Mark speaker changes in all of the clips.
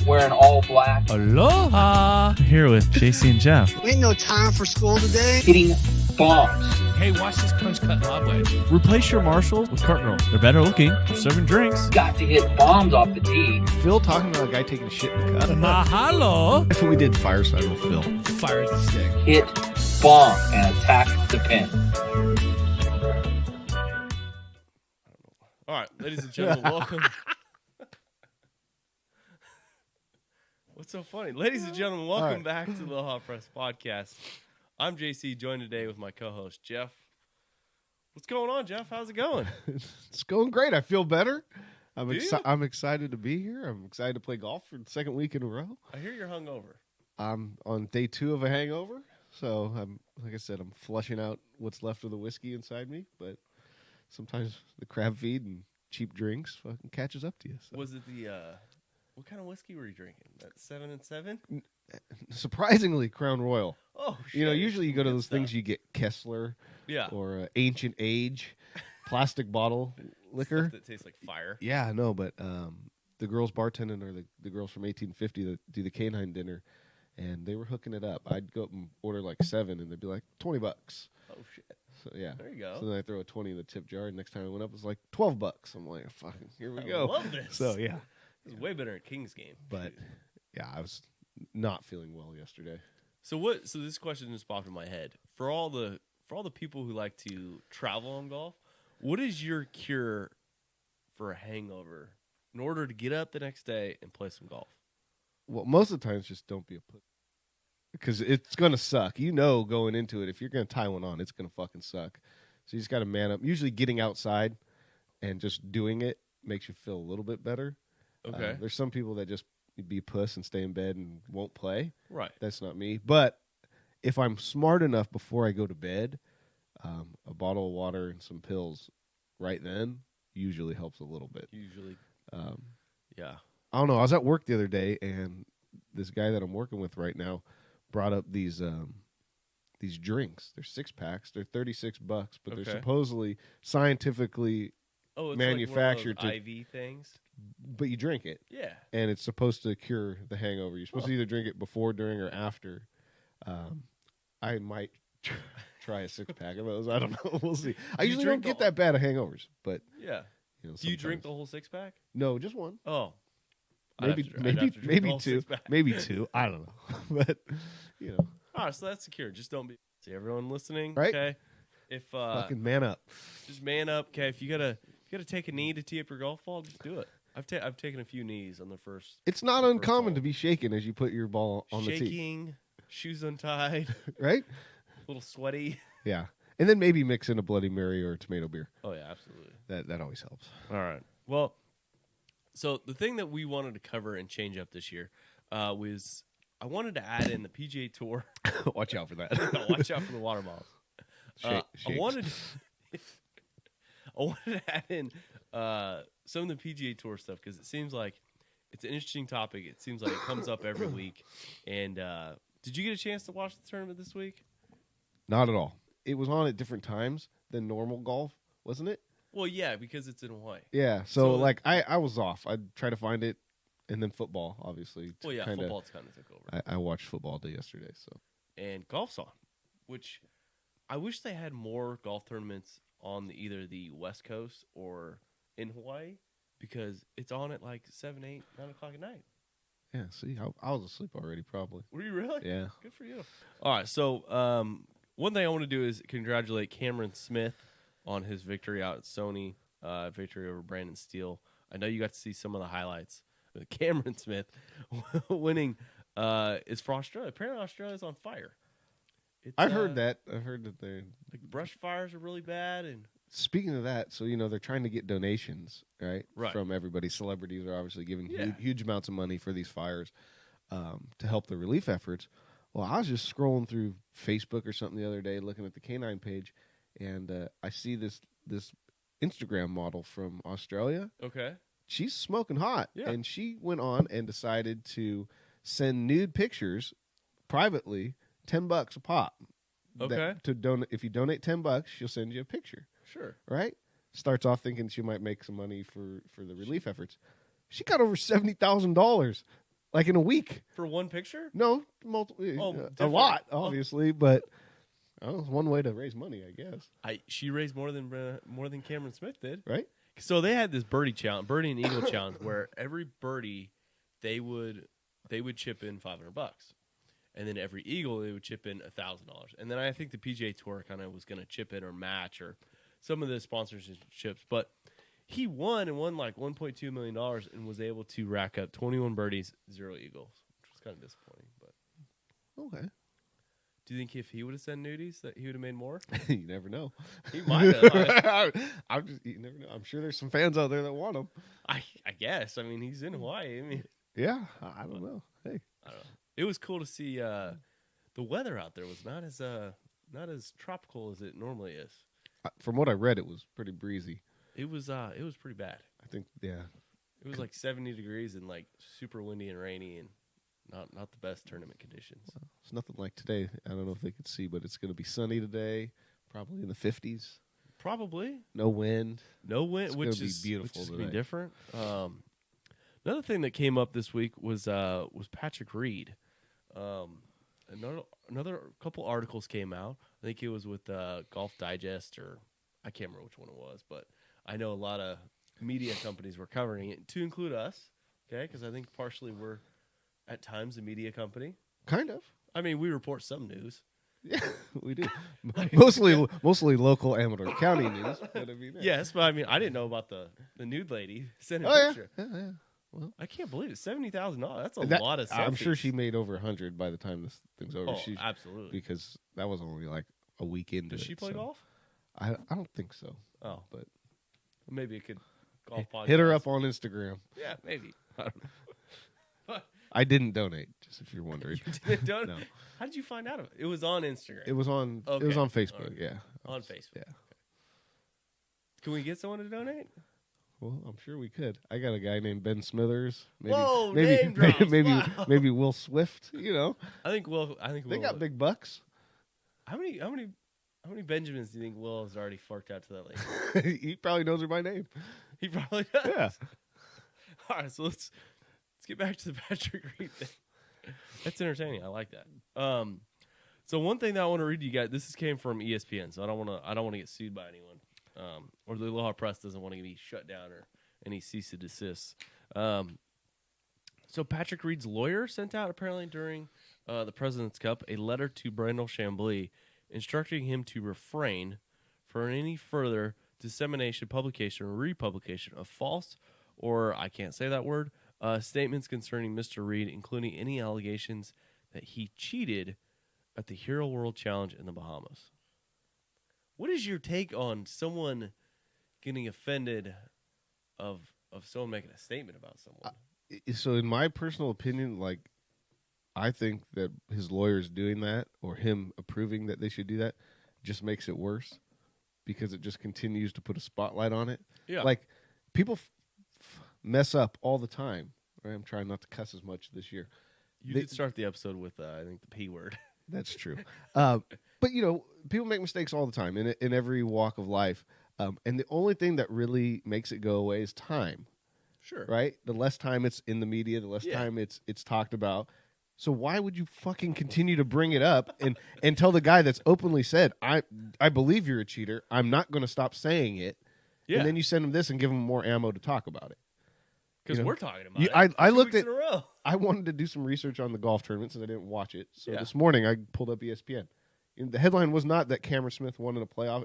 Speaker 1: wearing all black,
Speaker 2: Aloha! Here with JC and Jeff.
Speaker 3: Ain't no time for school today.
Speaker 1: hitting bombs.
Speaker 2: Hey, watch this punch cut lob wedge. Replace your Marshalls with cart girls. They're better looking. They're serving drinks.
Speaker 1: Got to hit bombs off the tee.
Speaker 4: Phil talking about a guy taking a shit in the cut.
Speaker 2: Mahalo!
Speaker 4: That's what we did fireside with Phil.
Speaker 2: Fire the stick.
Speaker 1: Hit bomb and attack the pin.
Speaker 5: All right, ladies and gentlemen, welcome. What's so funny? Ladies and gentlemen, welcome back to the Aloha Press podcast. I'm JC, joined today with my co-host, Jeff. What's going on, Jeff? How's it going?
Speaker 4: It's going great. I feel better. I'm
Speaker 5: you?
Speaker 4: I'm excited to be here. I'm excited to play golf for the second week in a row.
Speaker 5: I hear you're hungover.
Speaker 4: I'm on day 2 of a hangover. So, like I said, I'm flushing out what's left of the whiskey inside me. But sometimes the crab feed and cheap drinks fucking catches up to you. So.
Speaker 5: Was it the, what kind of whiskey were you drinking? That 7 and 7?
Speaker 4: Surprisingly, Crown Royal.
Speaker 5: Oh, shit.
Speaker 4: You know, usually you go to those
Speaker 5: stuff.
Speaker 4: things, you get Kessler
Speaker 5: Yeah.
Speaker 4: or Ancient Age plastic bottle liquor.
Speaker 5: Stuff that tastes like fire.
Speaker 4: Yeah, I know, but the girls bartending are the girls from 1850 that do the canine dinner, and they were hooking it up. I'd go up and order like 7, and they'd be like $20.
Speaker 5: Oh, shit.
Speaker 4: So yeah,
Speaker 5: There you go.
Speaker 4: So then I throw a 20 in the tip jar. And next time I went up, it was like $12. I'm like, fucking, here we go.
Speaker 5: I love this.
Speaker 4: So yeah,
Speaker 5: This is way better at King's game.
Speaker 4: but yeah, I was not feeling well yesterday.
Speaker 5: So this question just popped in my head. For all the people who like to travel on golf, what is your cure for a hangover in order to get up the next day and play some golf?
Speaker 4: Well, most of the times, just don't be a pussy. Because it's going to suck. You know going into it, if you're going to tie one on, it's going to fucking suck. So you just got to man up. Usually getting outside and just doing it makes you feel a little bit better.
Speaker 5: Okay.
Speaker 4: There's some people that just be puss and stay in bed and won't play.
Speaker 5: Right.
Speaker 4: That's not me. But if I'm smart enough before I go to bed, a bottle of water and some pills right then usually helps a little bit.
Speaker 5: Usually. Yeah.
Speaker 4: I don't know. I was at work the other day, and this guy that I'm working with right now brought up these drinks. They're 6-packs. They're $36, but they're supposedly scientifically
Speaker 5: Oh, it's
Speaker 4: manufactured
Speaker 5: like one of those IV things.
Speaker 4: But you drink it.
Speaker 5: Yeah.
Speaker 4: And it's supposed to cure the hangover. You're supposed to either drink it before, during, or after. I might try a 6-pack of those. I don't know. We'll see. I usually don't get that bad of hangovers, but
Speaker 5: yeah.
Speaker 4: You know,
Speaker 5: do you drink the whole 6-pack?
Speaker 4: No, just one.
Speaker 5: Oh.
Speaker 4: Maybe 2. Maybe 2. I don't know. But you know.
Speaker 5: All right, so that's secure. Just don't be. See everyone listening,
Speaker 4: right?
Speaker 5: Okay. If
Speaker 4: fucking man up.
Speaker 5: Just man up. Okay. If you gotta take a knee to tee up your golf ball, just do it. I've taken a few knees on the first.
Speaker 4: It's not uncommon to be shaken as you put your ball on the tee.
Speaker 5: Shaking, shoes untied,
Speaker 4: right?
Speaker 5: A little sweaty.
Speaker 4: Yeah, and then maybe mix in a Bloody Mary or a tomato beer.
Speaker 5: Oh yeah, absolutely.
Speaker 4: That always helps.
Speaker 5: All right. Well, so the thing that we wanted to cover and change up this year was I wanted to add in the PGA Tour.
Speaker 4: Watch out for that.
Speaker 5: Watch out for the water bottles. I wanted to add in some of the PGA Tour stuff because it seems like it's an interesting topic. It seems like it comes up every week. And did you get a chance to watch the tournament this week?
Speaker 4: Not at all. It was on at different times than normal golf, wasn't it?
Speaker 5: Well, yeah, because it's in Hawaii.
Speaker 4: Yeah, so like I was off. I'd try to find it, and then football, obviously.
Speaker 5: Well, yeah, football kind of took over.
Speaker 4: I watched football day yesterday, so.
Speaker 5: And golf's on, which I wish they had more golf tournaments on either the West Coast or in Hawaii because it's on at like 7, 8, 9 o'clock at night.
Speaker 4: Yeah, see, I was asleep already probably.
Speaker 5: Were you really?
Speaker 4: Yeah.
Speaker 5: Good for you. All right, so one thing I want to do is congratulate Cameron Smith on his victory out at Sony, victory over Brandon Steele. I know you got to see some of the highlights. Cameron Smith winning is for Australia. Apparently Australia's on fire.
Speaker 4: I've heard that. I've heard that they're...
Speaker 5: Like brush fires are really bad. And
Speaker 4: speaking of that, so, they're trying to get donations, right?
Speaker 5: Right.
Speaker 4: From everybody. Celebrities are obviously giving huge amounts of money for these fires to help the relief efforts. Well, I was just scrolling through Facebook or something the other day looking at the Canine page, and I see this Instagram model from Australia.
Speaker 5: Okay.
Speaker 4: She's smoking hot.
Speaker 5: Yeah.
Speaker 4: And she went on and decided to send nude pictures privately, $10 a pop.
Speaker 5: Okay.
Speaker 4: If you donate $10, she'll send you a picture.
Speaker 5: Sure.
Speaker 4: Right? Starts off thinking she might make some money for the relief efforts. She got over $70,000 like in a week.
Speaker 5: For one picture?
Speaker 4: No, multiple,
Speaker 5: Oh,
Speaker 4: a
Speaker 5: different.
Speaker 4: lot, obviously, but it's one way to raise money, I guess.
Speaker 5: She raised more than Cameron Smith did.
Speaker 4: Right?
Speaker 5: So they had this birdie and eagle challenge where every birdie they would chip in $500, and then every eagle they would chip in $1,000, and then I think the PGA Tour kind of was going to chip in or match or some of the sponsorships, but he won like $1.2 million and was able to rack up 21 birdies, 0 eagles, which was kind of disappointing. But
Speaker 4: Okay.
Speaker 5: do you think if he would have sent nudies that he would have made more?
Speaker 4: You never know.
Speaker 5: He might have.
Speaker 4: You never know. I'm sure there's some fans out there that want him.
Speaker 5: I guess. I mean, he's in Hawaii. I mean,
Speaker 4: Yeah, I don't know. Hey,
Speaker 5: I don't know. It was cool to see the weather out there was not as tropical as it normally is.
Speaker 4: from what I read, it was pretty breezy.
Speaker 5: It was pretty bad.
Speaker 4: I think, yeah.
Speaker 5: It was like 70 degrees and like super windy and rainy and not the best tournament conditions.
Speaker 4: It's nothing like today. I don't know if they could see, but it's going to be sunny today, probably in the 50s.
Speaker 5: Probably
Speaker 4: No wind.
Speaker 5: no wind,
Speaker 4: It's
Speaker 5: which
Speaker 4: gonna be
Speaker 5: is
Speaker 4: beautiful
Speaker 5: which is gonna be
Speaker 4: today.
Speaker 5: different. Another thing that came up this week was Patrick Reed. Another couple articles came out. I think it was with Golf Digest, or I can't remember which one it was, but I know a lot of media companies were covering it, to include us. Okay, because I think partially we're at times a media company.
Speaker 4: Kind of.
Speaker 5: I mean, we report some news.
Speaker 4: Yeah, we do. mostly local Amador County news. But I mean,
Speaker 5: Yes, but I mean, I didn't know about the nude lady sending a
Speaker 4: Oh, yeah.
Speaker 5: picture.
Speaker 4: Yeah.
Speaker 5: I can't believe it. $70,000. That's a
Speaker 4: That-
Speaker 5: lot of.
Speaker 4: I'm sure
Speaker 5: selfies.
Speaker 4: she made over 100 by the time this thing's over.
Speaker 5: Oh, absolutely.
Speaker 4: Because that was only like a week into
Speaker 5: Does
Speaker 4: it.
Speaker 5: she play
Speaker 4: so.
Speaker 5: golf?
Speaker 4: I don't think so.
Speaker 5: Oh,
Speaker 4: But
Speaker 5: maybe it could golf podcast.
Speaker 4: hit her up on Instagram.
Speaker 5: Yeah, maybe. I don't know.
Speaker 4: I didn't donate, just if you're wondering.
Speaker 5: You didn't donate?
Speaker 4: No.
Speaker 5: How did you find out of it? It was on Instagram.
Speaker 4: It was on.
Speaker 5: Okay.
Speaker 4: It was on Facebook.
Speaker 5: All right.
Speaker 4: Yeah.
Speaker 5: On Facebook.
Speaker 4: Yeah.
Speaker 5: Can we get someone to donate?
Speaker 4: Well, I'm sure we could. I got a guy named Ben Smithers. Maybe,
Speaker 5: Whoa,
Speaker 4: maybe,
Speaker 5: name drops. Wow.
Speaker 4: maybe Will Swift. You know,
Speaker 5: I think Will.
Speaker 4: they got big bucks.
Speaker 5: How many Benjamins do you think Will has already forked out to that lady?
Speaker 4: He probably knows her by name.
Speaker 5: He probably does.
Speaker 4: Yeah.
Speaker 5: All right, so let's get back to the Patrick Reed thing. That's entertaining. I like that. So one thing that I want to read to you guys. This came from ESPN, so I don't want to get sued by anyone, or the Aloha Press doesn't want to be shut down or any cease and desist. So Patrick Reed's lawyer sent out apparently during the President's Cup a letter to Brandel Chambly instructing him to refrain from any further dissemination, publication, or republication of false, or I can't say that word, statements concerning Mr. Reed, including any allegations that he cheated at the Hero World Challenge in the Bahamas. What is your take on someone getting offended of someone making a statement about someone?
Speaker 4: So, in my personal opinion, like, I think that his lawyers doing that or him approving that they should do that just makes it worse because it just continues to put a spotlight on it.
Speaker 5: Yeah.
Speaker 4: Like, people mess up all the time. Right? I'm trying not to cuss as much this year.
Speaker 5: You did start the episode with, I think, the P word.
Speaker 4: That's true. But, you know, people make mistakes all the time in every walk of life. And the only thing that really makes it go away is time.
Speaker 5: Sure.
Speaker 4: Right? The less time it's in the media, the less time it's talked about. So why would you fucking continue to bring it up and tell the guy that's openly said, I believe you're a cheater. I'm not going to stop saying it.
Speaker 5: Yeah.
Speaker 4: And then you send him this and give him more ammo to talk about it.
Speaker 5: Because
Speaker 4: You know,
Speaker 5: we're talking about
Speaker 4: you-
Speaker 5: it.
Speaker 4: I
Speaker 5: 2
Speaker 4: looked
Speaker 5: weeks
Speaker 4: at-
Speaker 5: in a row.
Speaker 4: I wanted to do some research on the golf tournament since I didn't watch it. So
Speaker 5: Yeah.
Speaker 4: this morning I pulled up ESPN. And the headline was not that Cameron Smith won in a playoff.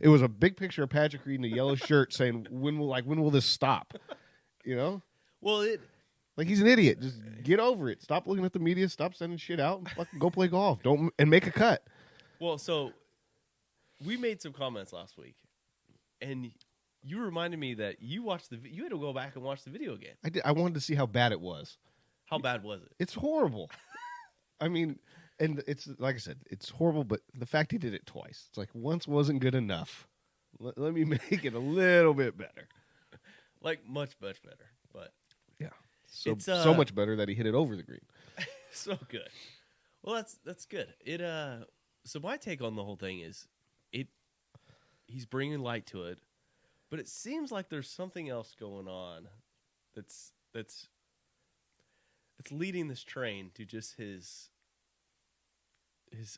Speaker 4: It was a big picture of Patrick Reed in a yellow shirt saying, when will this stop? You know?
Speaker 5: Well,
Speaker 4: Like, he's an idiot. Just get over it. Stop looking at the media. Stop sending shit out. And fucking go play golf. And make a cut.
Speaker 5: well, so we made some comments last week, and you reminded me that you had to go back and watch the video again.
Speaker 4: I did. I wanted to see how bad it was.
Speaker 5: How bad was it?
Speaker 4: It's horrible. I mean, and it's like I said, it's horrible. But the fact he did it twice, it's like once wasn't good enough. Let me make it a little bit better.
Speaker 5: Like much better, but
Speaker 4: Yeah. So
Speaker 5: It's,
Speaker 4: so much better that he hit it over the green.
Speaker 5: so good. Well, that's good. So my take on the whole thing is, he's bringing light to it, but it seems like there's something else going on that's it's leading this train to just his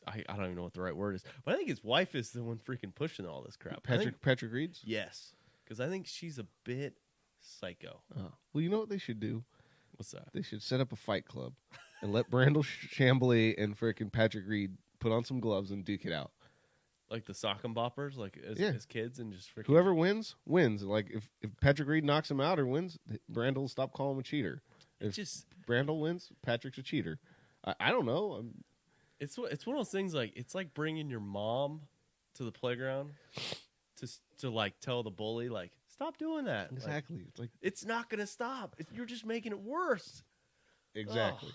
Speaker 5: I don't even know what the right word is, but I think his wife is the one freaking pushing all this crap.
Speaker 4: Patrick Reed's?
Speaker 5: Yes, because I think she's a bit psycho.
Speaker 4: Oh. Well, you know what they should do?
Speaker 5: What's that?
Speaker 4: They should set up a fight club and let Brandel Chambly and frickin' Patrick Reed put on some gloves and duke it out.
Speaker 5: Like the sock and boppers, like as kids, and just freaking...
Speaker 4: Whoever wins. Like if Patrick Reed knocks him out or wins, Brandel will stop calling him a cheater. If Brandel wins, Patrick's a cheater. I don't know.
Speaker 5: It's one of those things, like it's like bringing your mom to the playground to like tell the bully, like, stop doing that.
Speaker 4: Exactly.
Speaker 5: Like, it's not gonna stop. You're just making it worse.
Speaker 4: Exactly.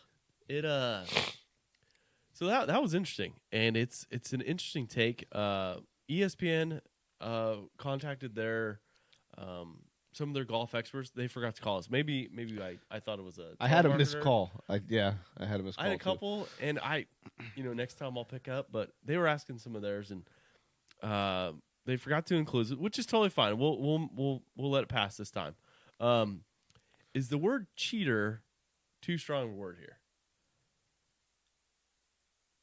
Speaker 5: So that was interesting, and it's an interesting take. ESPN contacted their some of their golf experts. They forgot to call us. Maybe I thought it was a.
Speaker 4: I had a missed call. I had a missed call.
Speaker 5: I had a couple, and next time I'll pick up. But they were asking some of theirs, and they forgot to include it, which is totally fine. We'll let it pass this time. Is the word cheater too strong a word here?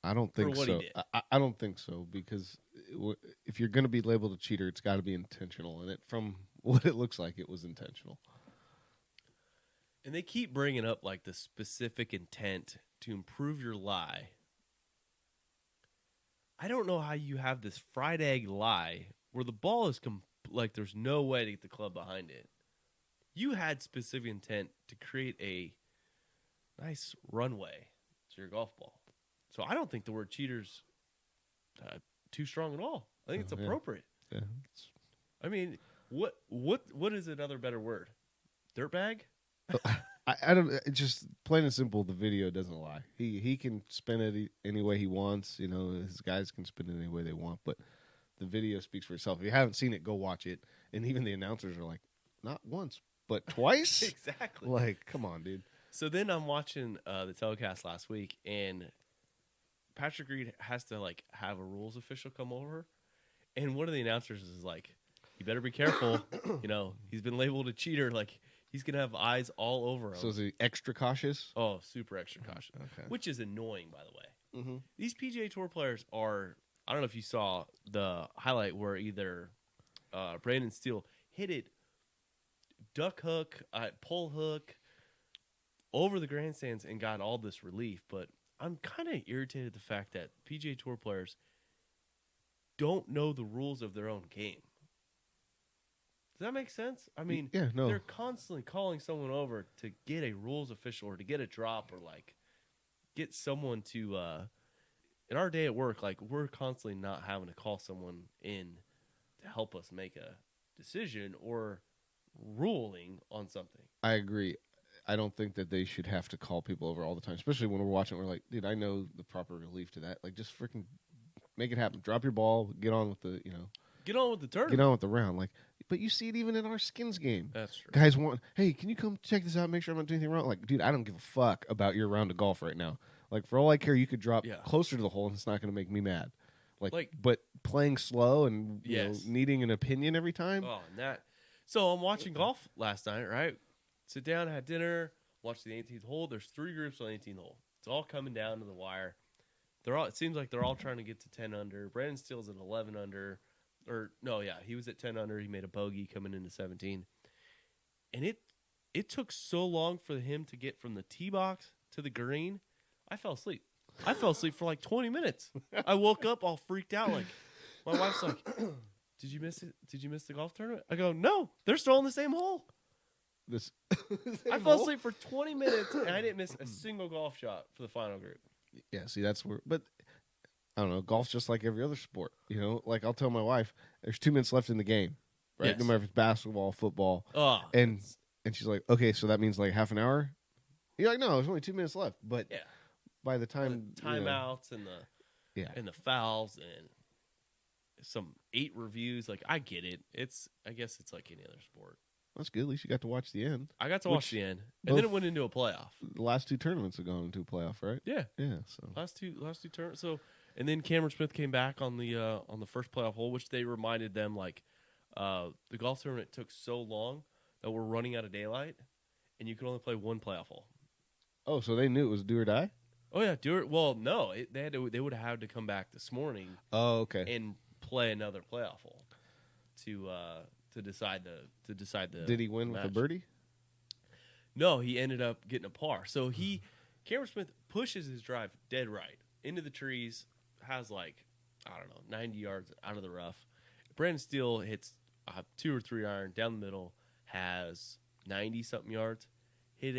Speaker 4: I don't think so. I don't think so, because if you're going to be labeled a cheater, it's got to be intentional. And from what it looks like, it was intentional.
Speaker 5: And they keep bringing up like the specific intent to improve your lie. I don't know how you have this fried egg lie where the ball is like there's no way to get the club behind it. You had specific intent to create a nice runway to your golf ball. So I don't think the word cheater's too strong at all. I think it's appropriate.
Speaker 4: Yeah.
Speaker 5: I mean, what is another better word? Dirtbag?
Speaker 4: I don't. It's just plain and simple. The video doesn't lie. He can spin it any way he wants. You know, his guys can spin it any way they want. But the video speaks for itself. If you haven't seen it, go watch it. And even the announcers are like, not once, but twice.
Speaker 5: Exactly.
Speaker 4: Like, come on, dude.
Speaker 5: So then I'm watching the telecast last week, and Patrick Reed has to like have a rules official come over, and one of the announcers is like, "You better be careful. He's been labeled a cheater. Like he's gonna have eyes all over him."
Speaker 4: So is he extra cautious?
Speaker 5: Oh, super extra cautious.
Speaker 4: Okay.
Speaker 5: Which is annoying, by the way.
Speaker 4: Mm-hmm.
Speaker 5: These PGA Tour players are. I don't know if you saw the highlight where either Brandon Steele hit it duck hook, pull hook over the grandstands and got all this relief, but I'm kind of irritated at the fact that PGA Tour players don't know the rules of their own game. Does that make sense? I mean,
Speaker 4: yeah, no.
Speaker 5: They're constantly calling someone over to get a rules official or to get a drop or like get someone to in our day at work, like we're constantly not having to call someone in to help us make a decision or ruling on something.
Speaker 4: I agree. I don't think that they should have to call people over all the time, especially when we're watching. We're like, dude, I know the proper relief to that. Like, just freaking make it happen. Drop your ball. Get on with the,
Speaker 5: Get on with the tournament.
Speaker 4: Get on with the round. Like, but you see it even in our skins game.
Speaker 5: That's true.
Speaker 4: Guys want, hey, can you come check this out? Make sure I'm not doing anything wrong. Like, dude, I don't give a fuck about your round of golf right now. Like, for all I care, you could drop closer to the hole, and it's not going to make me mad. Like, but playing slow and needing an opinion every time.
Speaker 5: Oh, and that. So I'm watching golf last night, right? Sit down, had dinner, watch the 18th hole. There's 3 groups on the 18th hole. It's all coming down to the wire. It seems like they're all trying to get to 10 under. Brandon Steele's at 11 under. He was at 10 under. He made a bogey coming into 17. And it took so long for him to get from the tee box to the green. I fell asleep. I fell asleep for like 20 minutes. I woke up all freaked out. Like, my wife's like, Did you miss it? Did you miss the golf tournament? I go, no, they're still on the same hole. I fell asleep for 20 minutes, and I didn't miss a single golf shot for the final group.
Speaker 4: Yeah, see, that's where. But I don't know. Golf's just like every other sport. Like I'll tell my wife, there's 2 minutes left in the game, right?
Speaker 5: Yes.
Speaker 4: No matter if it's basketball, football,
Speaker 5: Oh,
Speaker 4: and she's like, okay, so that means like half an hour. You're like, no, there's only 2 minutes left. But by the time
Speaker 5: timeouts and the fouls and some 8 reviews, like I get it. I guess it's like any other sport.
Speaker 4: That's good. At least you got to watch the end.
Speaker 5: I got to watch the end, and then it went into a playoff.
Speaker 4: The last 2 tournaments have gone into a playoff, right?
Speaker 5: Yeah.
Speaker 4: So
Speaker 5: last two tournaments. So, and then Cameron Smith came back on the first playoff hole, which they reminded them like the golf tournament took so long that we're running out of daylight, and you can only play 1 playoff hole.
Speaker 4: Oh, so they knew it was do or die?
Speaker 5: Oh yeah, do it. Well, no, they would have had to come back this morning
Speaker 4: Oh, okay.
Speaker 5: and play another playoff hole to decide the.
Speaker 4: Did he win with a
Speaker 5: match.
Speaker 4: birdie?
Speaker 5: No, he ended up getting a par. So Cameron Smith pushes his drive dead right into the trees, has like, I don't know, 90 yards out of the rough. Brandon Steele hits a 2 or 3 iron down the middle, has 90-something yards, hit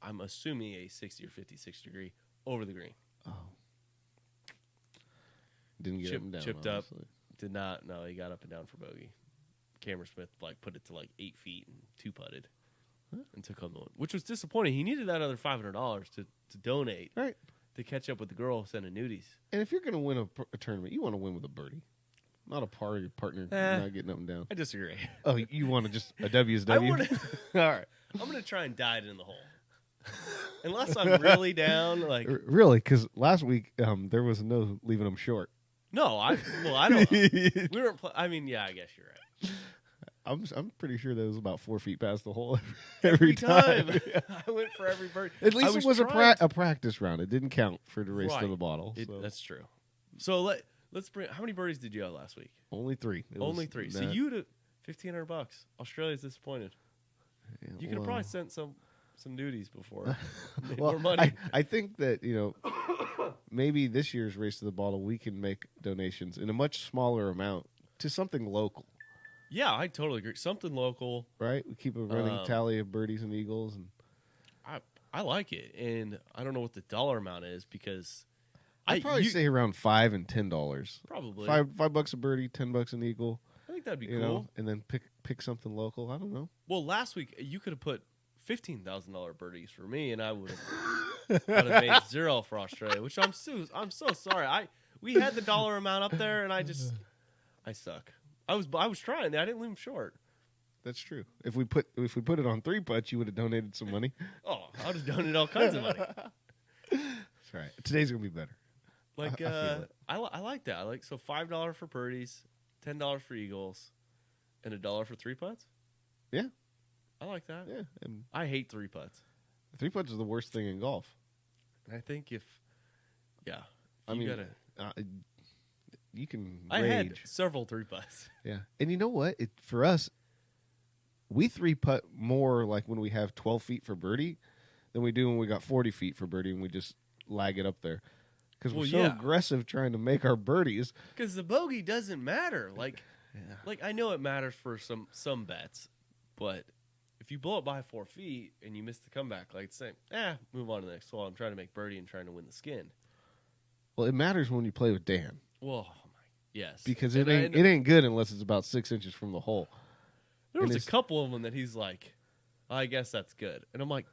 Speaker 5: I'm assuming a 60 or 56 degree over the green.
Speaker 4: Oh. Didn't get up and down.
Speaker 5: Chipped
Speaker 4: obviously.
Speaker 5: up. Did not. No, he got up and down for bogey. Cameron Smith put it to 8 feet and 2-putted and took home the one, which was disappointing. He needed that other $500 to donate
Speaker 4: Right.
Speaker 5: to catch up with the girl sending nudies.
Speaker 4: And if you're going to win a tournament, you want to win with a birdie. Not a partner not getting up and down.
Speaker 5: I disagree.
Speaker 4: Oh, you want to just a W is
Speaker 5: I
Speaker 4: W?
Speaker 5: want to. All right, I'm gonna try and die it in the hole, unless I'm really down.
Speaker 4: Really? Because last week there was no leaving them short.
Speaker 5: No, I don't. We weren't. I mean, yeah, I guess you're right.
Speaker 4: I'm pretty sure that was about 4 feet past the hole
Speaker 5: Every
Speaker 4: every time.
Speaker 5: I went for every bird.
Speaker 4: At least
Speaker 5: I
Speaker 4: it was
Speaker 5: trying
Speaker 4: a practice round. It didn't count for the race to
Speaker 5: Right.
Speaker 4: the bottle. So.
Speaker 5: That's true. So let's bring. How many birdies did you have last week?
Speaker 4: Only 3.
Speaker 5: Only 3. So you to $1,500. Australia's disappointed. You could have probably sent some nudies before. Made more money.
Speaker 4: I think that maybe this year's race to the bottle we can make donations in a much smaller amount to something local.
Speaker 5: Yeah, I totally agree. Something local.
Speaker 4: Right? We keep a running tally of birdies and eagles, and
Speaker 5: I like it, and I don't know what the dollar amount is because
Speaker 4: I'd probably say around $5 and $10.
Speaker 5: Probably
Speaker 4: $5 a birdie, $10 an eagle.
Speaker 5: I think that'd be
Speaker 4: you
Speaker 5: cool.
Speaker 4: know, and then pick something local. I don't know.
Speaker 5: Well, last week you could have put $15,000 birdies for me, and I would have made 0 for Australia, which I'm so sorry. We had the dollar amount up there, and I suck. I was trying. I didn't leave them short.
Speaker 4: That's true. If we put it on 3 putts, you would have donated some money.
Speaker 5: Oh, I'll just donate all kinds of money.
Speaker 4: That's right. Today's gonna be better.
Speaker 5: Like
Speaker 4: I feel it.
Speaker 5: I like that. So $5 for birdies, $10 for eagles, and $1 for 3 putts.
Speaker 4: Yeah,
Speaker 5: I like that.
Speaker 4: yeah. And
Speaker 5: I hate 3 putts.
Speaker 4: 3 putts is the worst thing in golf.
Speaker 5: And I think if
Speaker 4: you can
Speaker 5: I
Speaker 4: rage.
Speaker 5: had several 3 putts.
Speaker 4: Yeah, and you know what? For us, we 3-putt more like when we have 12 feet for birdie than we do when we got 40 feet for birdie and we just lag it up there because we're so aggressive trying to make our birdies.
Speaker 5: Because the bogey doesn't matter. Like I know it matters for some bets, but if you blow it by 4 feet and you miss the comeback, move on to the next hole. I'm trying to make birdie and trying to win the skin.
Speaker 4: Well, it matters when you play with Dan.
Speaker 5: Well, yes,
Speaker 4: because it ain't good unless it's about 6 inches from the hole.
Speaker 5: There was a couple of them that he's like, I guess that's good, and I'm like,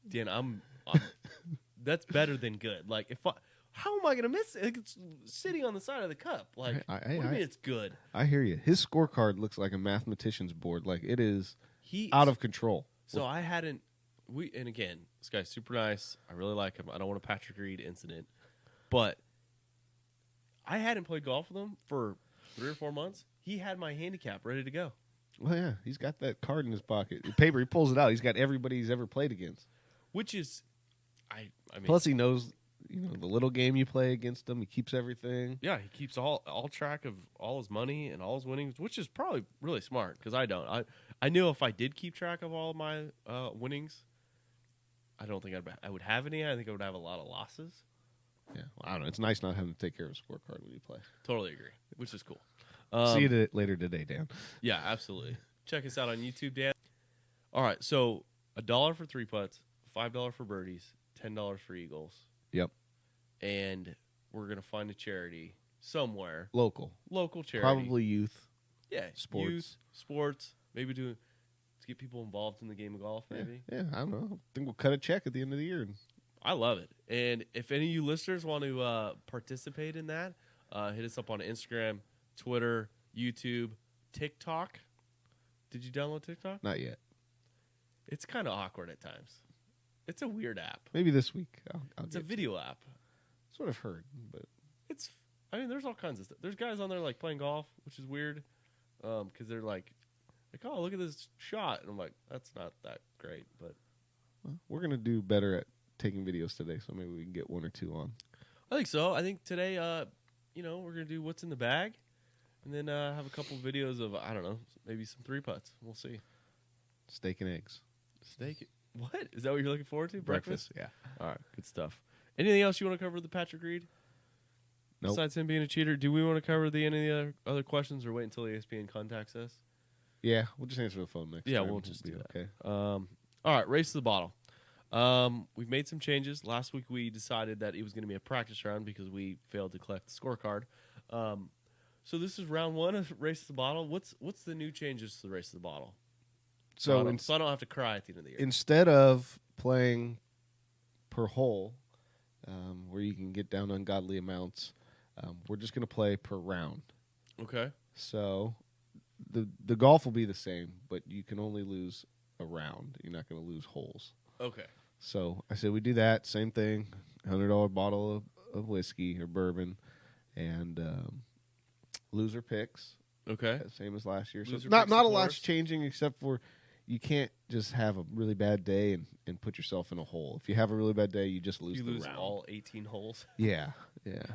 Speaker 5: Dan, I'm that's better than good. Like, how am I gonna miss it? Like, it's sitting on the side of the cup. Like, what do you mean it's good?
Speaker 4: I hear you. His scorecard looks like a mathematician's board. Like it is out of control.
Speaker 5: So I hadn't. And again, this guy's super nice. I really like him. I don't want a Patrick Reed incident, but I hadn't played golf with him for 3 or 4 months. He had my handicap ready to go.
Speaker 4: Well, yeah, he's got that card in his pocket. The paper, he pulls it out. He's got everybody he's ever played against.
Speaker 5: Which is, I mean.
Speaker 4: Plus, he knows, the little game you play against him. He keeps everything.
Speaker 5: Yeah, he keeps all track of all his money and all his winnings, which is probably really smart because I don't. I knew if I did keep track of all of my winnings, I don't think I would have any. I think I would have a lot of losses.
Speaker 4: Yeah, well, I don't know. It's nice not having to take care of a scorecard when you play.
Speaker 5: Totally agree, which is cool.
Speaker 4: See you later today, Dan.
Speaker 5: Yeah, absolutely. Check us out on YouTube, Dan. All right, so $1 for 3 putts, $5 for birdies, $10 for eagles.
Speaker 4: Yep.
Speaker 5: And we're going to find a charity somewhere.
Speaker 4: Local
Speaker 5: charity.
Speaker 4: Probably youth.
Speaker 5: Yeah,
Speaker 4: sports.
Speaker 5: Youth, sports. Maybe to get people involved in the game of golf, maybe.
Speaker 4: Yeah, I don't know. I think we'll cut a check at the end of the year.
Speaker 5: I love it. And if any of you listeners want to participate in that, hit us up on Instagram, Twitter, YouTube, TikTok. Did you download TikTok?
Speaker 4: Not yet.
Speaker 5: It's kind of awkward at times. It's a weird app.
Speaker 4: Maybe this week.
Speaker 5: It's a video app.
Speaker 4: That's what I've heard. But
Speaker 5: there's all kinds of stuff. There's guys on there like playing golf, which is weird, because they're like, oh, look at this shot, and I'm like, that's not that great, but
Speaker 4: Well, we're gonna do better at taking videos today, so maybe we can get 1 or 2 on.
Speaker 5: I think so. I think today, we're gonna do what's in the bag, and then have a couple videos of I don't know, maybe some 3-putts. We'll see.
Speaker 4: Steak and eggs.
Speaker 5: Steak. What is that? What you're looking forward to? Breakfast.
Speaker 4: Yeah.
Speaker 5: All right. Good stuff. Anything else you want to cover with the Patrick Reed?
Speaker 4: Nope.
Speaker 5: Besides him being a cheater, do we want to cover any of the other questions, or wait until ESPN contacts us?
Speaker 4: Yeah, we'll just answer the phone next time.
Speaker 5: We'll just
Speaker 4: be
Speaker 5: do that.
Speaker 4: Okay.
Speaker 5: All right, race to the bottle. We've made some changes. Last week we decided that it was going to be a practice round because we failed to collect the scorecard. So this is round 1 of race to the bottle. What's the new changes to the race to the bottle? So I don't have to cry at the end of the year.
Speaker 4: Instead of playing per hole, where you can get down ungodly amounts, we're just going to play per round.
Speaker 5: Okay.
Speaker 4: So the golf will be the same, but you can only lose a round. You're not going to lose holes.
Speaker 5: Okay.
Speaker 4: So I said we do that. Same thing, $100 bottle of whiskey or bourbon, and loser picks.
Speaker 5: Okay.
Speaker 4: Same as last year. So
Speaker 5: Loser
Speaker 4: not
Speaker 5: picks
Speaker 4: a
Speaker 5: the
Speaker 4: lot's
Speaker 5: course.
Speaker 4: changing except for you can't just have a really bad day and put yourself in a hole. If you have a really bad day, you just lose
Speaker 5: You
Speaker 4: the
Speaker 5: lose
Speaker 4: round.
Speaker 5: all 18 holes.
Speaker 4: Yeah.
Speaker 5: That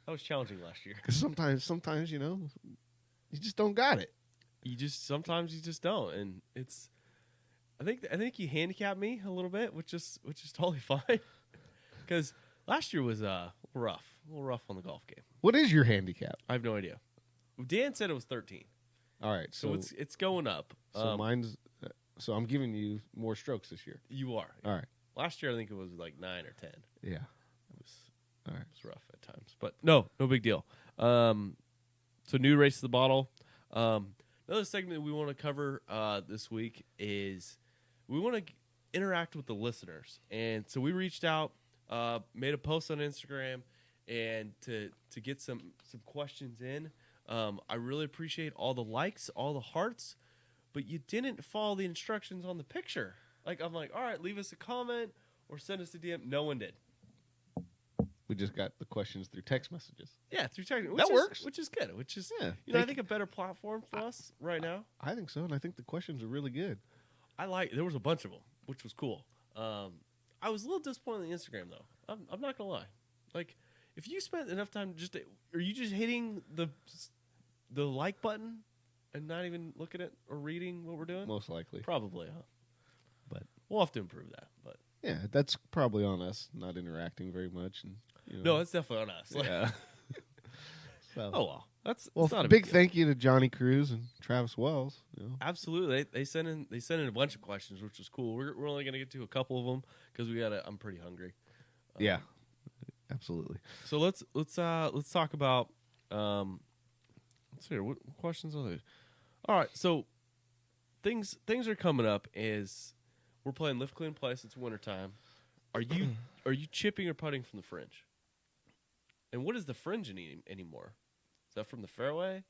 Speaker 5: was challenging last year.
Speaker 4: Because sometimes you just don't got it.
Speaker 5: Sometimes you just don't, and it's. I think you handicapped me a little bit, which is totally fine. Because last year was a little rough on the golf game.
Speaker 4: What is your handicap?
Speaker 5: I have no idea. Dan said it was 13,
Speaker 4: All right,
Speaker 5: so it's going up.
Speaker 4: so mine's. So I'm giving you more strokes this year.
Speaker 5: You are.
Speaker 4: All right.
Speaker 5: Last year I think it was like 9 or 10.
Speaker 4: Yeah.
Speaker 5: It was
Speaker 4: All right.
Speaker 5: It was rough at times, but no big deal. So new race to the bottle. Another segment we want to cover this week is we want to interact with the listeners, and so we reached out, made a post on Instagram, and to get some questions in. I really appreciate all the likes, all the hearts, but you didn't follow the instructions on the picture. I'm like, all right, leave us a comment or send us a DM. No one did.
Speaker 4: We just got the questions through text messages.
Speaker 5: Yeah, through text.
Speaker 4: That works.
Speaker 5: Which is good. Which is,
Speaker 4: Yeah,
Speaker 5: I think a better platform for us right now.
Speaker 4: I think so, and I think the questions are really good.
Speaker 5: There was a bunch of them, which was cool. I was a little disappointed in the Instagram, though. I'm not going to lie. Like, if you spent enough time are you just hitting the like button and not even looking at or reading what we're doing?
Speaker 4: Most likely.
Speaker 5: Probably, huh?
Speaker 4: But
Speaker 5: we'll have to improve that. But
Speaker 4: yeah, that's probably on us not interacting very much. And
Speaker 5: no, it's definitely on us.
Speaker 4: Yeah. So,
Speaker 5: oh well, that's
Speaker 4: well.
Speaker 5: not a
Speaker 4: Big
Speaker 5: deal.
Speaker 4: thank you to Johnny Cruz and Travis Wells.
Speaker 5: Absolutely, they sent in a bunch of questions, which was cool. We're only gonna get to a couple of them because I'm pretty hungry.
Speaker 4: Yeah, absolutely.
Speaker 5: So let's talk about let's see here. What questions are there? All right, so things are coming up. Is we're playing lift clean place. It's wintertime. Are you chipping or putting from the fringe? And what is the fringe anymore? Is that from the fairway?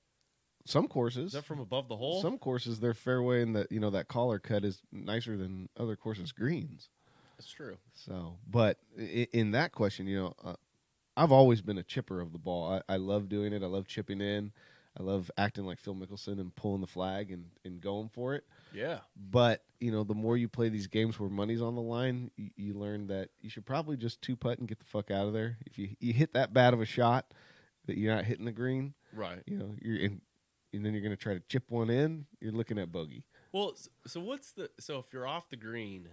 Speaker 4: Some courses.
Speaker 5: Is that from above the hole?
Speaker 4: Some courses, their fairway and that collar cut is nicer than other courses' greens.
Speaker 5: That's true.
Speaker 4: So, but in that question, I've always been a chipper of the ball. I love doing it. I love chipping in. I love acting like Phil Mickelson and pulling the flag and going for it.
Speaker 5: Yeah.
Speaker 4: But, the more you play these games where money's on the line, you learn that you should probably just 2-putt and get the fuck out of there. If you hit that bad of a shot that you're not hitting the green,
Speaker 5: right?
Speaker 4: You're in, and then you're going to try to chip one in. You're looking at bogey.
Speaker 5: Well, so if you're off the green,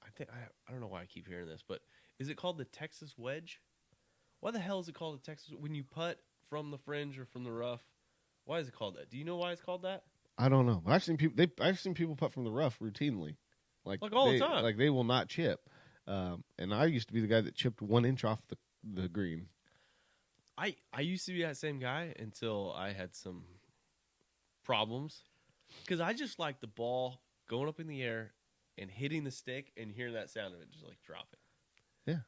Speaker 5: I don't know why I keep hearing this, but is it called the Texas wedge? Why the hell is it called the Texas when you putt from the fringe or from the rough? Why is it called that? Do you know why it's called that?
Speaker 4: I don't know. I've seen people putt from the rough routinely, like
Speaker 5: all the time.
Speaker 4: Like they will not chip. And I used to be the guy that chipped 1 inch off the green.
Speaker 5: I used to be that same guy until I had some problems because I just like the ball going up in the air and hitting the stick and hearing that sound of it just like dropping.
Speaker 4: Yeah,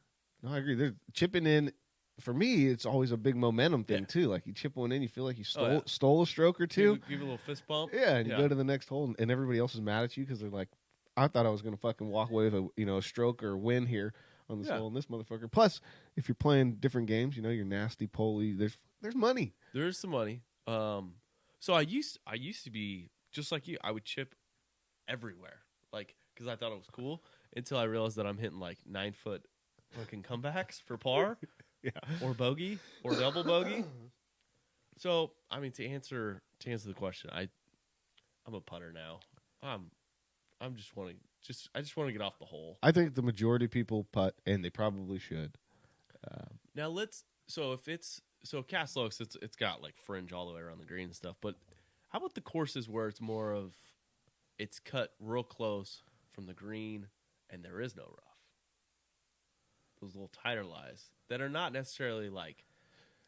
Speaker 4: no, I agree. There's chipping in. For me, it's always a big momentum thing too. Like you chip one in, you feel like you stole a stroke or two.
Speaker 5: Give a little fist bump.
Speaker 4: Yeah, and you go to the next hole, and everybody else is mad at you because they're like, "I thought I was going to fucking walk away with a stroke or a win here on this hole, and this motherfucker." Plus, if you're playing different games, you're nasty, poley. There's money.
Speaker 5: There's some money. So I used to be just like you. I would chip everywhere, like because I thought it was cool. until I realized that I'm hitting like 9-foot fucking comebacks for par, or bogey or double bogey. So I mean, to answer the question, I'm a putter now. I just want to get off the hole.
Speaker 4: I think the majority of people putt, and they probably should.
Speaker 5: Now Cast Oaks, it's got like fringe all the way around the green and stuff. But how about the courses where it's more of it's cut real close from the green and there is no rough? Those little tighter lies that are not necessarily like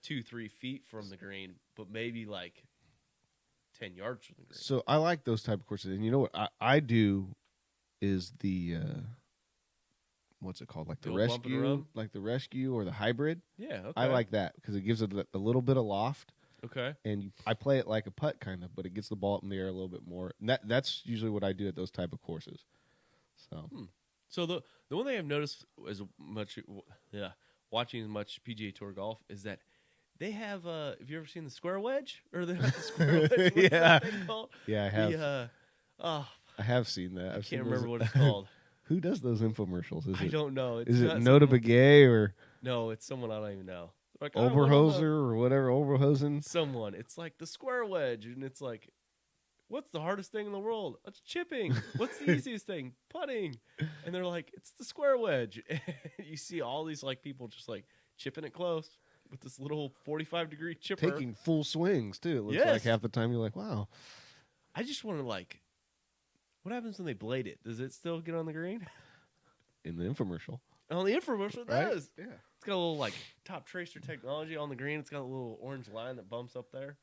Speaker 5: 2-3 feet from the green, but maybe like 10 yards from the green.
Speaker 4: So I like those type of courses, and you know what I do is the what's it called, like the rescue or the hybrid.
Speaker 5: Yeah, okay.
Speaker 4: I like that because it gives it a little bit of loft.
Speaker 5: Okay.
Speaker 4: And I play it like a putt kind of, but it gets the ball up in the air a little bit more. And that's usually what I do at those type of courses.
Speaker 5: So the one thing I've noticed as much watching as much PGA Tour golf is that they have have you ever seen the square wedge or the square wedge? What's that thing called?
Speaker 4: Yeah, I have. I have seen that. I
Speaker 5: can't remember what it's called.
Speaker 4: Who does those infomercials?
Speaker 5: I don't know.
Speaker 4: Is it Nota Begay or
Speaker 5: no? It's someone I don't even know. Like,
Speaker 4: Oberhoser or whatever, Oberhosen.
Speaker 5: Someone. It's like the square wedge, and it's like, what's the hardest thing in the world? It's chipping. What's the easiest thing? Putting. And they're like, it's the square wedge. And you see all these like people just like chipping it close with this little 45-degree chipper,
Speaker 4: taking full swings too. It looks like half the time you're like, wow.
Speaker 5: I just want to like, what happens when they blade it? Does it still get on the green?
Speaker 4: In the infomercial.
Speaker 5: On the infomercial, it
Speaker 4: right?
Speaker 5: does.
Speaker 4: Yeah.
Speaker 5: It's got a little like top tracer technology on the green. It's got a little orange line that bumps up there.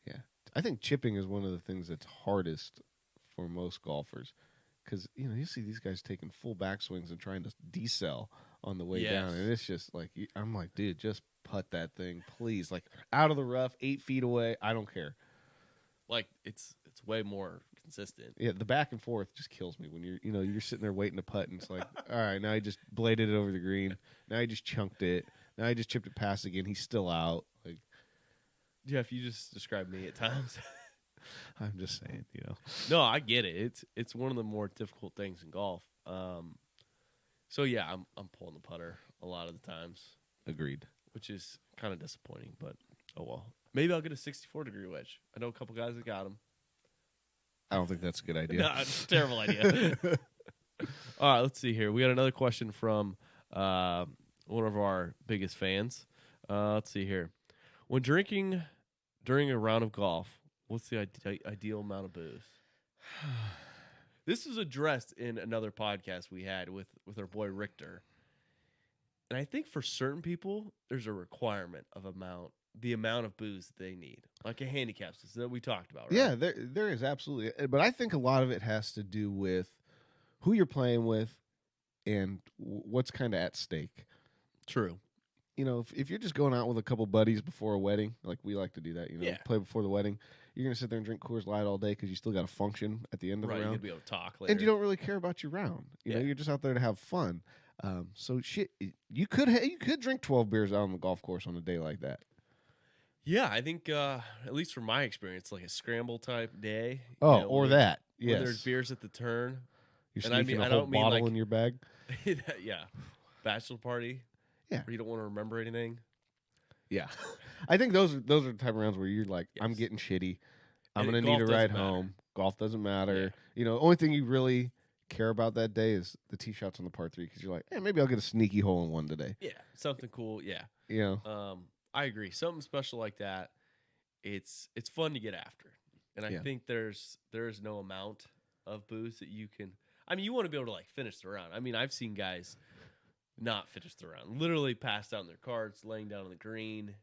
Speaker 4: Yeah. I think chipping is one of the things that's hardest for most golfers because, you see these guys taking full backswings and trying to decel on the way down. And it's just like, I'm like, dude, just putt that thing, please. Like out of the rough, 8 feet away. I don't care.
Speaker 5: Like it's way more consistent.
Speaker 4: Yeah, the back and forth just kills me when you're sitting there waiting to putt and it's like, all right, now he just bladed it over the green. Now he just chunked it. Now he just chipped it past again. He's still out. Like,
Speaker 5: Jeff, you just described me at times.
Speaker 4: I'm just saying,
Speaker 5: No, I get it. It's one of the more difficult things in golf. So yeah, I'm pulling the putter a lot of the times.
Speaker 4: Agreed.
Speaker 5: Which is kind of disappointing, but oh well. Maybe I'll get a 64-degree wedge. I know a couple guys that got them.
Speaker 4: I don't think that's a good idea.
Speaker 5: No, it's a terrible idea. All right, let's see here. We got another question from one of our biggest fans. Let's see here. When drinking during a round of golf, what's the ideal amount of booze? This is addressed in another podcast we had with our boy Richter. And I think for certain people, there's a requirement of the amount of booze that they need, like a handicap system that we talked about, right?
Speaker 4: Yeah, there is absolutely. But I think a lot of it has to do with who you're playing with and what's kind of at stake.
Speaker 5: True.
Speaker 4: If you're just going out with a couple buddies before a wedding, like we like to do that, play before the wedding, you're going to sit there and drink Coors Light all day because you still got to function at the end of the round.
Speaker 5: You're going to be able to talk later.
Speaker 4: And you don't really care about your round. You're just out there to have fun. So shit, you could drink 12 beers out on the golf course on a day like that.
Speaker 5: Yeah, I think at least from my experience, like a scramble type day.
Speaker 4: Or that. Yes.
Speaker 5: Where there's beers at the turn.
Speaker 4: You're sneaking a whole bottle in your bag.
Speaker 5: Yeah, bachelor party.
Speaker 4: Yeah,
Speaker 5: where you don't want to remember anything.
Speaker 4: Yeah, I think those are the type of rounds where you're like, I'm getting shitty. I'm gonna need a ride home. Golf doesn't matter.
Speaker 5: Yeah.
Speaker 4: The only thing you really care about that day is the tee shots on the par 3 because you're like, hey, maybe I'll get a sneaky hole in one today.
Speaker 5: Yeah, something cool. Yeah.
Speaker 4: I
Speaker 5: agree. Something special like that. It's fun to get after, and I think there's no amount of booze that you can. I mean, you want to be able to like finish the round. I mean, I've seen guys not finish the round, literally passed out in their carts, laying down on the green,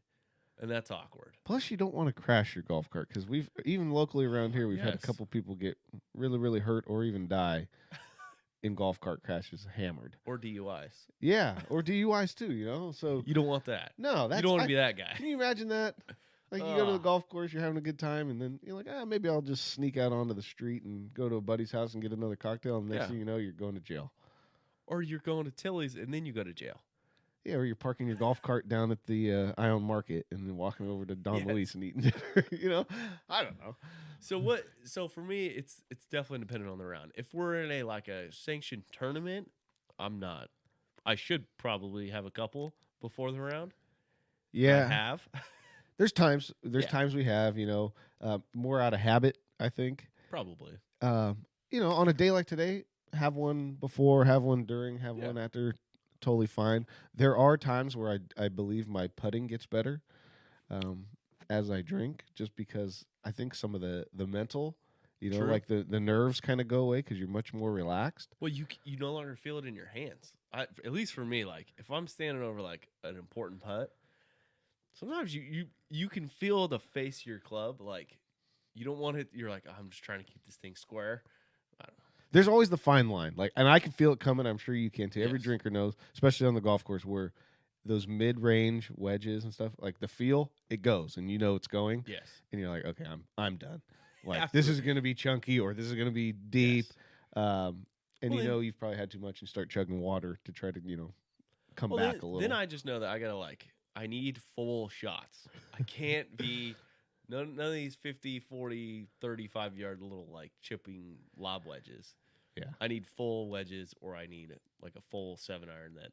Speaker 5: and that's awkward.
Speaker 4: Plus, you don't want to crash your golf cart because we've even locally around here we've had a couple people get really, really hurt or even die in golf cart crashes, hammered
Speaker 5: or DUIs.
Speaker 4: Yeah, or DUIs too. So
Speaker 5: you don't want that.
Speaker 4: No,
Speaker 5: you don't want to be that guy.
Speaker 4: Can you imagine that? Like you go to the golf course, you're having a good time, and then you're like, maybe I'll just sneak out onto the street and go to a buddy's house and get another cocktail, and next thing you know, you're going to jail.
Speaker 5: Or you're going to Tilly's and then you go to jail.
Speaker 4: Yeah, or you're parking your golf cart down at the Ion Market and then walking over to Don
Speaker 5: Yes.
Speaker 4: Luis and eating dinner. I don't know.
Speaker 5: So for me, it's definitely dependent on the round. If we're in a sanctioned tournament, I'm not. I should probably have a couple before the round. I
Speaker 4: Yeah,
Speaker 5: have.
Speaker 4: there's times
Speaker 5: Yeah.
Speaker 4: we have more out of habit. I think
Speaker 5: Probably.
Speaker 4: on a day like today, have one before, have one during, have
Speaker 5: Yeah.
Speaker 4: one after. Totally fine. There are times where I believe my putting gets better as I drink, just because I think some of the mental,
Speaker 5: True.
Speaker 4: like the nerves kind of go away because you're much more relaxed.
Speaker 5: Well, you no longer feel it in your hands. At least for me, like if I'm standing over like an important putt, sometimes you can feel the face of your club. Like you don't want it. You're like, I'm just trying to keep this thing square. I don't know.
Speaker 4: There's always the fine line, and I can feel it coming. I'm sure you can too. Every
Speaker 5: Yes.
Speaker 4: drinker knows, especially on the golf course, where those mid-range wedges and stuff, like the feel, it goes, and it's going,
Speaker 5: Yes.
Speaker 4: and you're like, okay, I'm done. Like this is going to be chunky, or this is going to be deep,
Speaker 5: Yes.
Speaker 4: and
Speaker 5: Well,
Speaker 4: you've probably had too much and start chugging water to try to come
Speaker 5: Well,
Speaker 4: back a little.
Speaker 5: then I just know that I gotta I need full shots. I can't be none of these 50, 40, 35-yard little chipping lob wedges.
Speaker 4: Yeah.
Speaker 5: I need full wedges, or I need a full 7-iron that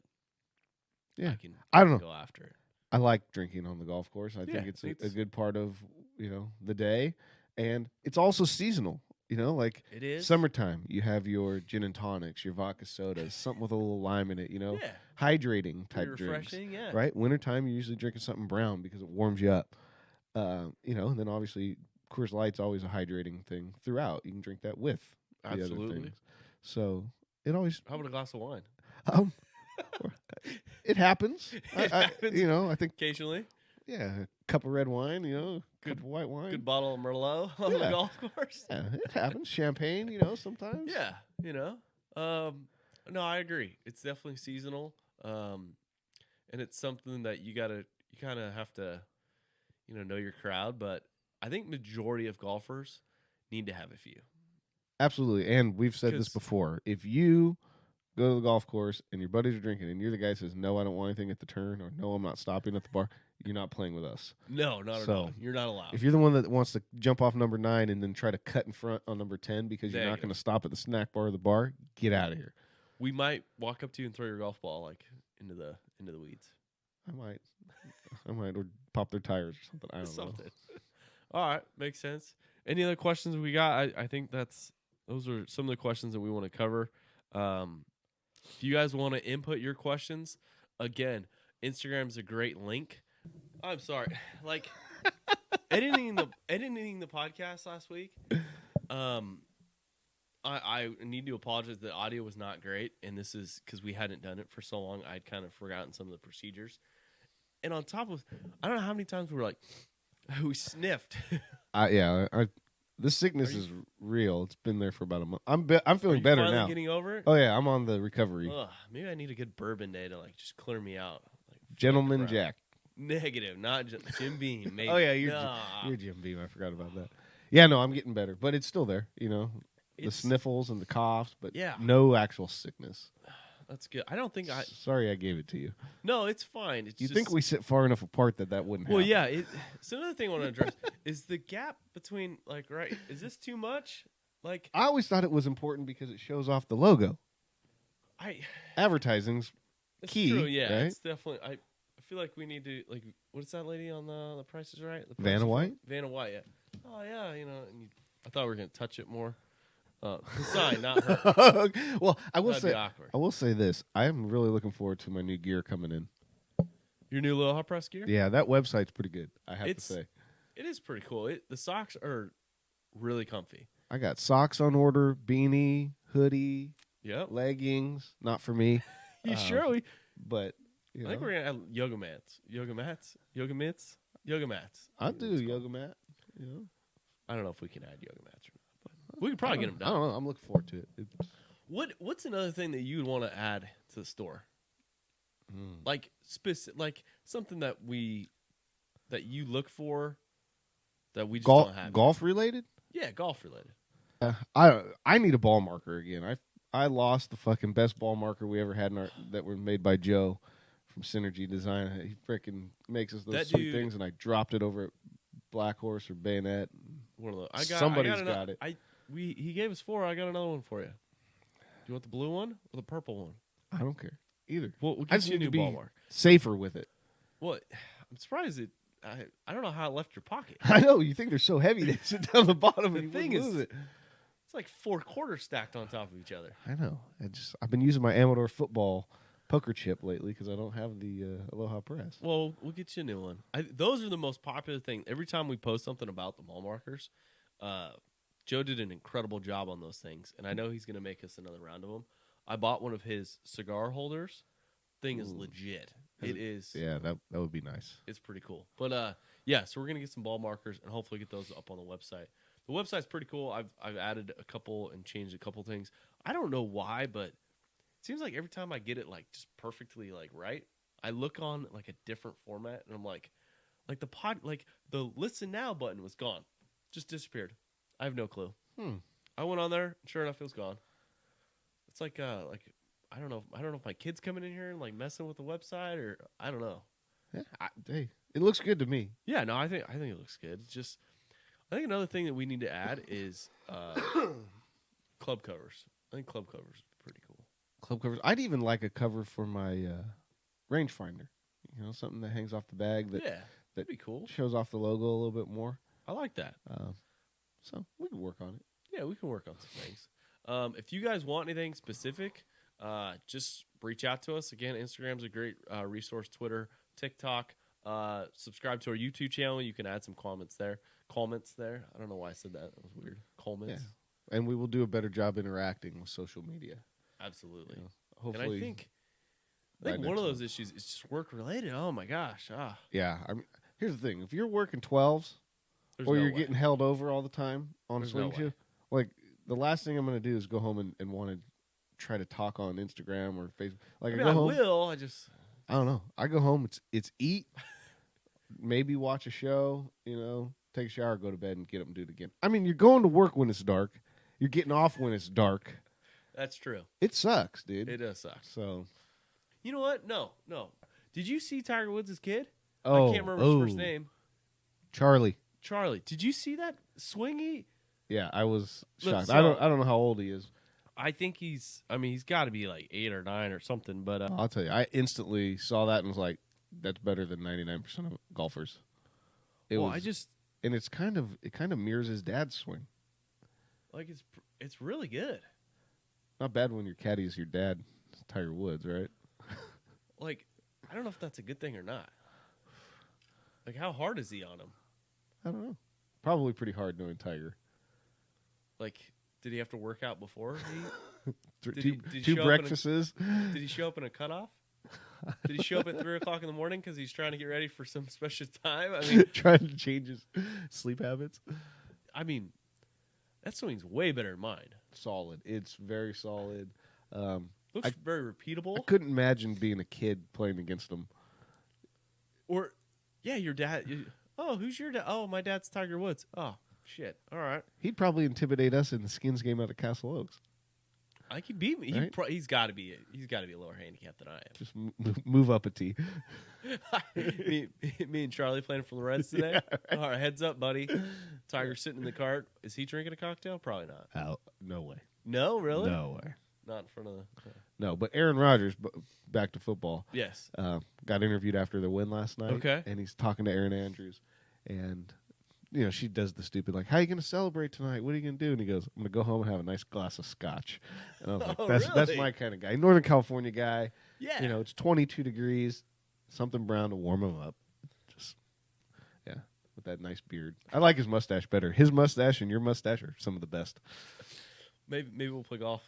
Speaker 4: Yeah.
Speaker 5: I can
Speaker 4: I don't know.
Speaker 5: go after it.
Speaker 4: I like drinking on the golf course. I
Speaker 5: Yeah,
Speaker 4: think it's a
Speaker 5: it's-
Speaker 4: good part of the day, and it's also seasonal. Like
Speaker 5: It is
Speaker 4: summertime, you have your gin and tonics, your vodka sodas, something with a little lime in it.
Speaker 5: Yeah,
Speaker 4: Hydrating type
Speaker 5: pretty
Speaker 4: drinks.
Speaker 5: refreshing. Yeah,
Speaker 4: Right? Wintertime, you're usually drinking something brown because it warms you up. And then obviously Coors Light's always a hydrating thing throughout. You can drink that with the other
Speaker 5: Absolutely.
Speaker 4: things. So it always
Speaker 5: How about a glass of wine?
Speaker 4: it happens.
Speaker 5: It happens.
Speaker 4: I think
Speaker 5: Occasionally,
Speaker 4: a cup of red wine, a
Speaker 5: Good-
Speaker 4: cup of white wine.
Speaker 5: good bottle of Merlot on the
Speaker 4: Yeah.
Speaker 5: golf course.
Speaker 4: Yeah, it happens. Champagne, sometimes.
Speaker 5: Yeah, no, I agree. It's definitely seasonal, and it's something that you kind of have to, know your crowd. But I think majority of golfers need to have a few.
Speaker 4: Absolutely. And we've said this
Speaker 5: 'Cause-
Speaker 4: before. If you go to the golf course and your buddies are drinking and you're the guy who says, no, I don't want anything at the turn, or no, I'm not stopping at the bar, you're not playing with us.
Speaker 5: No, not at
Speaker 4: So,
Speaker 5: all. You're not allowed.
Speaker 4: If you're the one that wants to jump off number 9 and then try to cut in front on number 10 because you're
Speaker 5: There you
Speaker 4: not
Speaker 5: go.
Speaker 4: going to stop at the snack bar or the bar, get out of here.
Speaker 5: We might walk up to you and throw your golf ball into the weeds.
Speaker 4: I might, or pop their tires or something. I don't know.
Speaker 5: Something. All right, makes sense. Any other questions we got? I think those are some of the questions that we want to cover. If you guys want to input your questions, again, Instagram's a great link. I'm sorry, editing the podcast last week. I need to apologize. The audio was not great, and this is because we hadn't done it for so long. I'd kind of forgotten some of the procedures. And on top of, I don't know how many times we were we sniffed.
Speaker 4: This sickness is real. It's been there for about a month. I'm
Speaker 5: Are
Speaker 4: feeling
Speaker 5: you
Speaker 4: better
Speaker 5: finally
Speaker 4: now.
Speaker 5: getting over it?
Speaker 4: Oh yeah, I'm on the recovery.
Speaker 5: Ugh, maybe I need a good bourbon day to just clear me out.
Speaker 4: Gentleman
Speaker 5: crap.
Speaker 4: Jack.
Speaker 5: Negative, not Jim Beam. Maybe.
Speaker 4: Oh yeah, you're Jim Beam. I forgot about that. Yeah, no, I'm getting better, but it's still there. The
Speaker 5: It's-
Speaker 4: sniffles and the coughs, but
Speaker 5: Yeah.
Speaker 4: no actual sickness.
Speaker 5: That's good. I don't think
Speaker 4: Sorry, I gave it to you.
Speaker 5: No, it's fine. It's
Speaker 4: You
Speaker 5: just,
Speaker 4: think we sit far enough apart that wouldn't
Speaker 5: Well,
Speaker 4: happen?
Speaker 5: yeah. So another thing I want to address is the gap between right. Is this too much?
Speaker 4: I always thought it was important because it shows off the logo. Advertising's
Speaker 5: It's
Speaker 4: key,
Speaker 5: true, yeah.
Speaker 4: right?
Speaker 5: It's definitely. I feel like we need to what's that lady on the Price is Right? The Price
Speaker 4: Vanna
Speaker 5: is
Speaker 4: White?
Speaker 5: Vanna White, yeah. Oh yeah, I thought we were gonna touch it more. The sign, not her.
Speaker 4: Well, I will
Speaker 5: That'd be
Speaker 4: say,
Speaker 5: awkward.
Speaker 4: I will say this: I am really looking forward to my new gear coming in.
Speaker 5: Your new Aloha Press gear?
Speaker 4: Yeah, that website's pretty good. I have to say,
Speaker 5: It is pretty cool. The socks are really comfy.
Speaker 4: I got socks on order, beanie, hoodie,
Speaker 5: Yep.
Speaker 4: leggings. Not for me,
Speaker 5: You sure?
Speaker 4: but
Speaker 5: I think we're gonna add yoga mats. Yoga mats.
Speaker 4: I'll do a yoga mat.
Speaker 5: I don't know if we can add yoga mats or not, but we could probably get them
Speaker 4: I
Speaker 5: done.
Speaker 4: don't know. I'm looking forward to it.
Speaker 5: What's another thing that you'd want to add to the store? Like something that you look for that we just don't have.
Speaker 4: Golf related?
Speaker 5: Yeah, golf related.
Speaker 4: I need a ball marker again. I lost the fucking best ball marker we ever had that were made by Joe from Synergy Design. He freaking makes us those
Speaker 5: That
Speaker 4: sweet
Speaker 5: dude-
Speaker 4: things, and I dropped it over at Black Horse or Bayonet.
Speaker 5: One of those.
Speaker 4: Somebody's got it.
Speaker 5: He gave us 4. I got another one for you. Do you want the blue one or the purple one?
Speaker 4: I don't care either.
Speaker 5: We'll
Speaker 4: I
Speaker 5: get
Speaker 4: just
Speaker 5: you a
Speaker 4: need
Speaker 5: new
Speaker 4: to be
Speaker 5: ball mark.
Speaker 4: safer with it.
Speaker 5: Well, I'm surprised it. I don't know how it left your pocket.
Speaker 4: I know you think they're so heavy they sit down the bottom
Speaker 5: The
Speaker 4: and you
Speaker 5: thing
Speaker 4: wouldn't
Speaker 5: is-
Speaker 4: lose it.
Speaker 5: It's like 4 quarters stacked on top of each other.
Speaker 4: I know. I've been using my Amador football poker chip lately because I don't have the Aloha Press.
Speaker 5: Well, we'll get you a new one. Those are the most popular thing. Every time we post something about the mall markers, Joe did an incredible job on those things, and I know he's going to make us another round of them. I bought one of his cigar holders. Thing is legit. It is.
Speaker 4: Yeah, that would be nice.
Speaker 5: It's pretty cool. But yeah, so we're gonna get some ball markers and hopefully get those up on the website. The website's pretty cool. I've added a couple and changed a couple things. I don't know why, but it seems like every time I get it like just perfectly like right, I look on like a different format and I'm like the listen now button was gone, just disappeared. I have no clue. I went on there, sure enough, it was gone. It's like I don't know if my kid's coming in here and like messing with the website or I don't know.
Speaker 4: Yeah, hey, it looks good to me.
Speaker 5: Yeah, no, I think it looks good. It's just I think another thing that we need to add is club covers. I think club covers are pretty cool.
Speaker 4: Club covers. I'd even like a cover for my rangefinder. You know, something that hangs off the bag that
Speaker 5: That'd be cool.
Speaker 4: shows off the logo a little bit more.
Speaker 5: I like that.
Speaker 4: So we can work on it.
Speaker 5: Yeah, we can work on some things. If you guys want anything specific, just reach out to us. Again, Instagram's a great resource. Twitter, TikTok. Subscribe to our YouTube channel. You can add some comments there. I don't know why I said that. That was weird. Comments.
Speaker 4: Yeah. And we will do a better job interacting with social media.
Speaker 5: Absolutely.
Speaker 4: You know, hopefully.
Speaker 5: And I think
Speaker 4: by
Speaker 5: one
Speaker 4: next
Speaker 5: of those
Speaker 4: month.
Speaker 5: issues is just work related. Oh my gosh.
Speaker 4: Yeah. I mean, here's the thing. If you're working 12s
Speaker 5: There's
Speaker 4: or
Speaker 5: no
Speaker 4: you're
Speaker 5: way.
Speaker 4: getting held over all the time on
Speaker 5: There's
Speaker 4: a swing
Speaker 5: no way.
Speaker 4: shift, like the last thing I'm going to do is go home and want to try to talk on Instagram or Facebook. Like
Speaker 5: I
Speaker 4: go home.
Speaker 5: will.
Speaker 4: I don't know. I go home. It's eat, maybe watch a show. You know, take a shower, go to bed, and get up and do it again. I mean, you're going to work when it's dark. You're getting off when it's dark.
Speaker 5: That's true.
Speaker 4: It sucks, dude.
Speaker 5: It does suck.
Speaker 4: So,
Speaker 5: You know what? No. Did you see Tiger Woods' kid?
Speaker 4: oh,
Speaker 5: I can't remember his first name.
Speaker 4: Charlie.
Speaker 5: Charlie. Did you see that swingy?
Speaker 4: Yeah, I was
Speaker 5: Look,
Speaker 4: shocked.
Speaker 5: so-
Speaker 4: I don't know how old he is.
Speaker 5: I think he's got to be like 8 or 9 or something. But
Speaker 4: I'll tell you, I instantly saw that and was like, "That's better than 99% of golfers." And it kind of mirrors his dad's swing.
Speaker 5: like it's really good.
Speaker 4: Not bad when your caddy is your dad, Tiger Woods, right?
Speaker 5: Like I don't know if that's a good thing or not. Like how hard is he on him?
Speaker 4: I don't know. Probably pretty hard knowing Tiger.
Speaker 5: Like did he have to work out before? Did
Speaker 4: Two,
Speaker 5: he- did he
Speaker 4: two
Speaker 5: show up in a-
Speaker 4: breakfasts.
Speaker 5: Did he show up in a cutoff? Did he show up at 3 o'clock in the morning because he's trying to get ready for some special time? I mean,
Speaker 4: Trying to change his sleep habits.
Speaker 5: that swing's way better than mine.
Speaker 4: Solid. It's very solid.
Speaker 5: Looks very repeatable.
Speaker 4: I couldn't imagine being a kid playing against him.
Speaker 5: Or, yeah, your dad. Who's your dad? Oh, my dad's Tiger Woods. Oh, shit. All right.
Speaker 4: He'd probably intimidate us in the skins game out of Castle Oaks.
Speaker 5: I could beat me.
Speaker 4: Right?
Speaker 5: He's got to be a lower handicap than I am.
Speaker 4: Just move up a tee.
Speaker 5: me and Charlie playing for the Reds today. All right, heads up, buddy. Tiger's sitting in the cart. Is he drinking a cocktail? Probably not.
Speaker 4: Oh, no way.
Speaker 5: No, really?
Speaker 4: No way.
Speaker 5: Not in front of the.
Speaker 4: No, but Aaron Rodgers, back to football,
Speaker 5: Yes.
Speaker 4: got interviewed after the win last night.
Speaker 5: Okay.
Speaker 4: And he's talking to Aaron Andrews. And, you know, she does the stupid, like, how are you going to celebrate tonight? What are you going to do? And he goes, I'm going to go home and have a nice glass of scotch. And I was like,
Speaker 5: Oh,
Speaker 4: that's
Speaker 5: really?
Speaker 4: my kind of guy. Northern California guy.
Speaker 5: Yeah.
Speaker 4: You know, it's 22 degrees, something brown to warm him up. Just, yeah, with that nice beard. I like his mustache better. His mustache and your mustache are some of the best.
Speaker 5: Maybe we'll play golf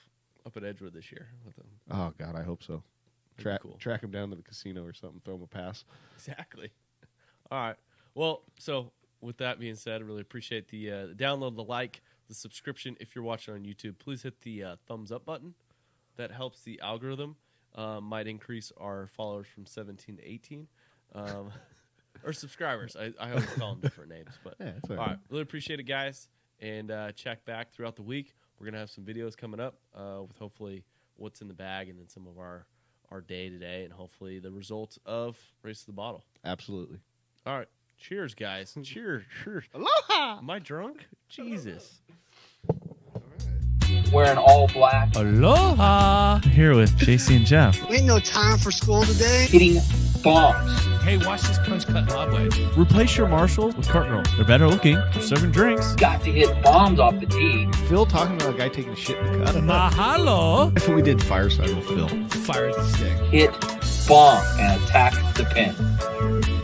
Speaker 5: up at Edgewood this year with him.
Speaker 4: Oh, God, I hope so.
Speaker 5: That'd be cool.
Speaker 4: Track him down to the casino or something, throw him a pass.
Speaker 5: Exactly. All right. Well, so with that being said, I really appreciate the download, the like, the subscription. If you're watching on YouTube, please hit the thumbs up button. That helps the algorithm. Might increase our followers from 17 to 18. Or subscribers. I hope we call them different names. But
Speaker 4: Yeah, it's
Speaker 5: all
Speaker 4: all right.
Speaker 5: right. Really appreciate it, guys. And check back throughout the week. We're going to have some videos coming up with hopefully what's in the bag and then some of our our day today, and hopefully the results of Race to the Bottle.
Speaker 4: Absolutely.
Speaker 5: All right. Cheers, guys. Cheers. Cheers.
Speaker 4: Aloha!
Speaker 5: Am I drunk? Jesus.
Speaker 1: Wearing all black.
Speaker 2: Aloha! Here with JC and Jeff.
Speaker 3: Ain't no time for school today.
Speaker 1: Hitting bombs.
Speaker 2: Hey, watch this punch cut knob wedge. Replace your marshals with cart girls. They're better looking. They're serving drinks.
Speaker 1: Got to hit bombs off the tee.
Speaker 4: Phil talking about a guy taking a shit in the cut.
Speaker 2: Mahalo!
Speaker 4: That's what we did fireside with Phil.
Speaker 2: Fire the stick.
Speaker 1: Hit bomb and attack the pin.